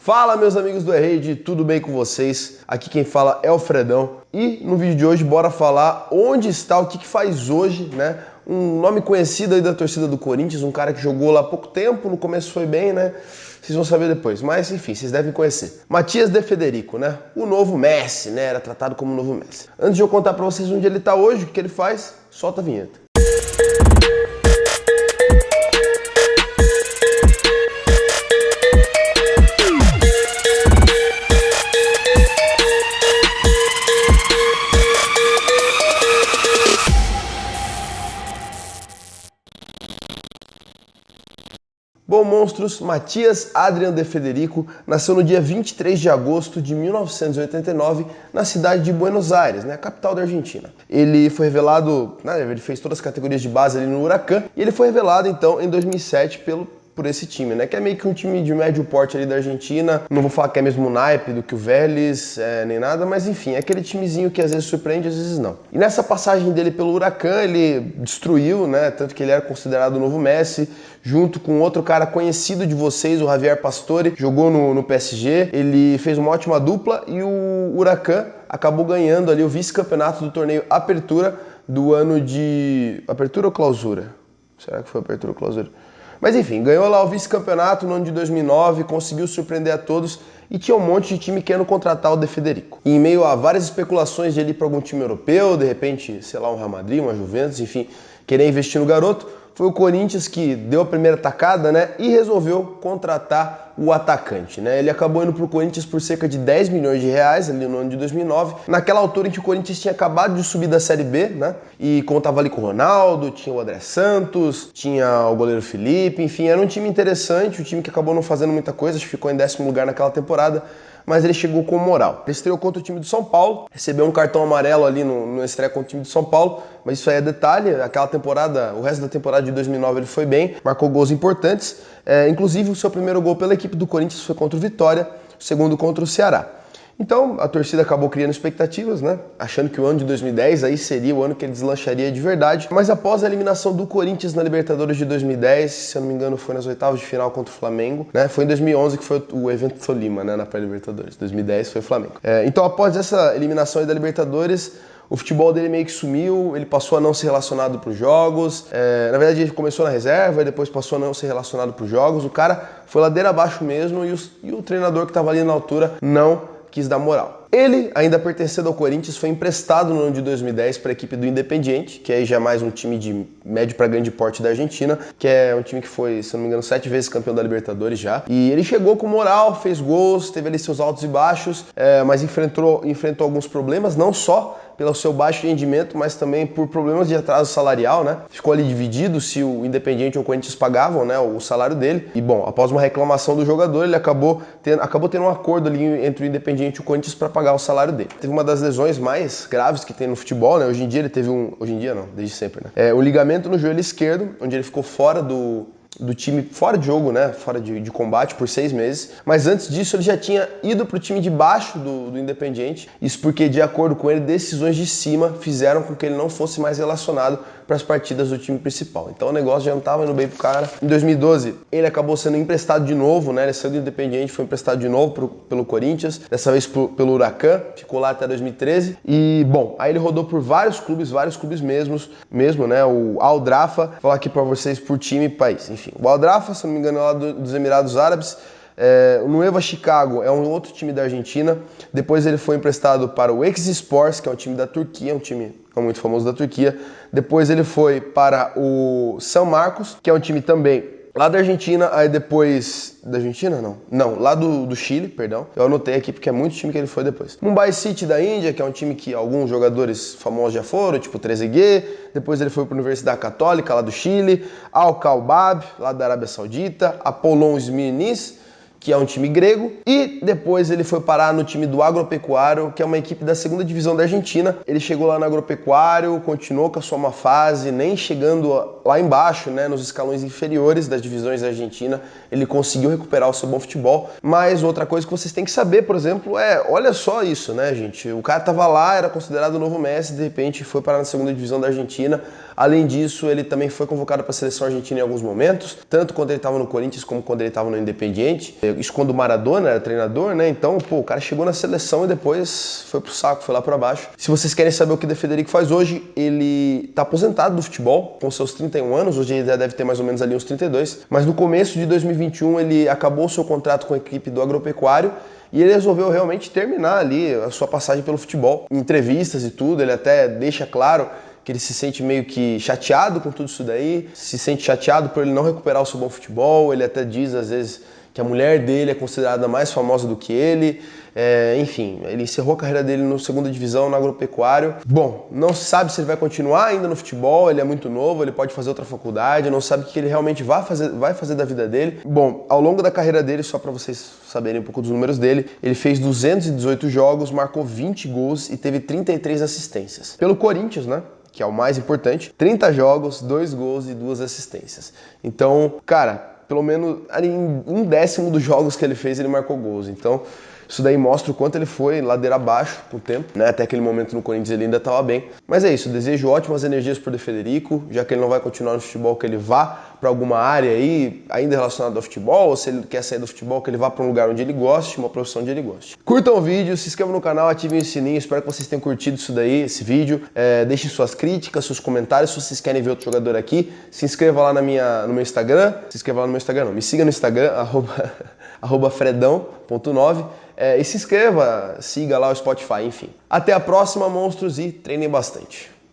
Fala, meus amigos do E-Rede, tudo bem com vocês? Aqui quem fala é o Fredão e no vídeo de hoje bora falar onde está, o que faz hoje, né? Um nome conhecido aí da torcida do Corinthians, um cara que jogou lá há pouco tempo, no começo foi bem, né? Vocês vão saber depois, mas enfim, vocês devem conhecer. Matias De Federico, né? O novo Messi, né? Era tratado como o novo Messi. Antes de eu contar pra vocês onde ele tá hoje, o que ele faz, solta a vinheta. Bom, monstros, Matias Adrian De Federico nasceu no dia 23 de agosto de 1989 na cidade de Buenos Aires, né, a capital da Argentina. Ele foi revelado, ele fez todas as categorias de base ali no Huracan e ele foi revelado então em 2007 por esse time, né? Que é meio que um time de médio porte ali da Argentina. Não vou falar que é mesmo o naipe do que o Vélez, nem nada, mas enfim, é aquele timezinho que às vezes surpreende, às vezes não. E nessa passagem dele pelo Huracan, ele destruiu, né? Tanto que ele era considerado o novo Messi, junto com outro cara conhecido de vocês, o Javier Pastore, jogou no PSG. Ele fez uma ótima dupla e o Huracan acabou ganhando ali o vice-campeonato do torneio Apertura do ano de... Apertura ou Clausura? Será que foi Apertura ou Clausura? Mas enfim, ganhou lá o vice-campeonato no ano de 2009, conseguiu surpreender a todos e tinha um monte de time querendo contratar o De Federico. E em meio a várias especulações de ele ir para algum time europeu, de repente, sei lá, um Real Madrid, uma Juventus, enfim, querer investir no garoto, foi o Corinthians que deu a primeira tacada, né, e resolveu contratar o atacante, né? Ele acabou indo para o Corinthians por cerca de 10 milhões de reais ali no ano de 2009, naquela altura em que o Corinthians tinha acabado de subir da Série B, né? E contava ali com o Ronaldo, tinha o André Santos, tinha o goleiro Felipe, enfim, era um time interessante, um time que acabou não fazendo muita coisa, acho que ficou em 10º lugar naquela temporada, mas ele chegou com moral. Ele estreou contra o time do São Paulo, recebeu um cartão amarelo ali no estreia contra o time do São Paulo, mas isso aí é detalhe, aquela temporada, o resto da temporada de 2009 ele foi bem, marcou gols importantes, inclusive o seu primeiro gol pela equipe do Corinthians foi contra o Vitória, o segundo contra o Ceará. Então a torcida acabou criando expectativas, né? Achando que o ano de 2010 aí seria o ano que ele deslancharia de verdade. Mas após a eliminação do Corinthians na Libertadores de 2010, se eu não me engano foi nas oitavas de final contra o Flamengo, né? Foi em 2011 que foi o evento Tolima, né? Na pré-Libertadores. 2010 foi o Flamengo. Então após essa eliminação aí da Libertadores, o futebol dele meio que sumiu, ele passou a não ser relacionado para os jogos. Na verdade ele começou na reserva e depois passou a não ser relacionado para os jogos. O cara foi ladeira abaixo mesmo e o treinador que estava ali na altura não quis dar moral. Ele, ainda pertencendo ao Corinthians, foi emprestado no ano de 2010 para a equipe do Independiente, que aí já é mais um time de médio para grande porte da Argentina, que é um time que foi, se não me engano, 7 vezes campeão da Libertadores já. E ele chegou com moral, fez gols, teve ali seus altos e baixos, mas enfrentou alguns problemas, não só pelo seu baixo rendimento, mas também por problemas de atraso salarial, né? Ficou ali dividido se o Independiente ou o Corinthians pagavam, né, o salário dele. E bom, após uma reclamação do jogador, ele acabou tendo um acordo ali entre o Independiente e o Corinthians para pagar o salário dele. Teve uma das lesões mais graves que tem no futebol, né? Hoje em dia ele teve hoje em dia não, desde sempre, né? O ligamento no joelho esquerdo, onde ele ficou fora do time, fora de jogo, né, fora de combate por 6 meses, mas antes disso ele já tinha ido para o time de baixo do Independiente, isso porque, de acordo com ele, decisões de cima fizeram com que ele não fosse mais relacionado para as partidas do time principal. Então o negócio já não estava indo bem pro cara. Em 2012, ele acabou sendo emprestado de novo, né, ele saiu do Independiente, foi emprestado de novo pelo Corinthians, dessa vez pelo Huracan, ficou lá até 2013, e bom, aí ele rodou por vários clubes mesmo, né, o Al Drafa, vou falar aqui para vocês por time e país, enfim. O Al Drafa, se não me engano, é lá dos Emirados Árabes. O Nueva Chicago é um outro time da Argentina. Depois ele foi emprestado para o Excelsior, que é um time da Turquia, um time muito famoso da Turquia. Depois ele foi para o São Marcos, que é um time também lá da Argentina. Aí depois... Da Argentina, não? Não, lá do Chile, perdão. Eu anotei aqui porque é muito time que ele foi depois. Mumbai City da Índia, que é um time que alguns jogadores famosos já foram, tipo Trezeguet. Depois ele foi para a Universidade Católica, lá do Chile. Al Khailab, lá da Arábia Saudita. Apollon Smirnis, que é um time grego, e depois ele foi parar no time do Agropecuário, que é uma equipe da segunda divisão da Argentina. Ele chegou lá no Agropecuário, continuou com a sua má fase, nem chegando lá embaixo, né, nos escalões inferiores das divisões da Argentina, ele conseguiu recuperar o seu bom futebol. Mas outra coisa que vocês têm que saber, por exemplo, olha só isso, né, gente? O cara tava lá, era considerado o novo Messi, de repente foi parar na segunda divisão da Argentina. Além disso, ele também foi convocado para a seleção argentina em alguns momentos, tanto quando ele estava no Corinthians como quando ele estava no Independiente. Isso quando o Maradona era treinador, né? Então, pô, o cara chegou na seleção e depois foi pro saco, foi lá pra baixo. Se vocês querem saber o que o De Federico faz hoje, ele tá aposentado do futebol, com seus 31 anos, hoje ele já deve ter mais ou menos ali uns 32, mas no começo de 2021 ele acabou o seu contrato com a equipe do Agropecuário e ele resolveu realmente terminar ali a sua passagem pelo futebol. Em entrevistas e tudo, ele até deixa claro que ele se sente meio que chateado com tudo isso daí, se sente chateado por ele não recuperar o seu bom futebol, ele até diz às vezes que a mulher dele é considerada mais famosa do que ele, enfim, ele encerrou a carreira dele no segunda divisão, no Agropecuário. Bom, não se sabe se ele vai continuar ainda no futebol, ele é muito novo, ele pode fazer outra faculdade, não sabe o que ele realmente vai fazer da vida dele. Bom, ao longo da carreira dele, só para vocês saberem um pouco dos números dele, ele fez 218 jogos, marcou 20 gols e teve 33 assistências. Pelo Corinthians, né? Que é o mais importante, 30 jogos, 2 gols e 2 assistências. Então, cara, pelo menos em 1/10 dos jogos que ele fez, ele marcou gols. Então, isso daí mostra o quanto ele foi ladeira abaixo com o tempo, né? Até aquele momento no Corinthians ele ainda estava bem. Mas é isso, desejo ótimas energias pro De Federico, já que ele não vai continuar no futebol, que ele vá para alguma área aí, ainda relacionada ao futebol, ou se ele quer sair do futebol, que ele vá para um lugar onde ele goste, uma profissão onde ele goste. Curtam o vídeo, se inscrevam no canal, ativem o sininho, espero que vocês tenham curtido isso daí, esse vídeo. Deixem suas críticas, seus comentários, se vocês querem ver outro jogador aqui, se inscreva lá no meu Instagram, me siga no Instagram, @fredão.9. E se inscreva, siga lá o Spotify, enfim. Até a próxima, monstros, e treinem bastante.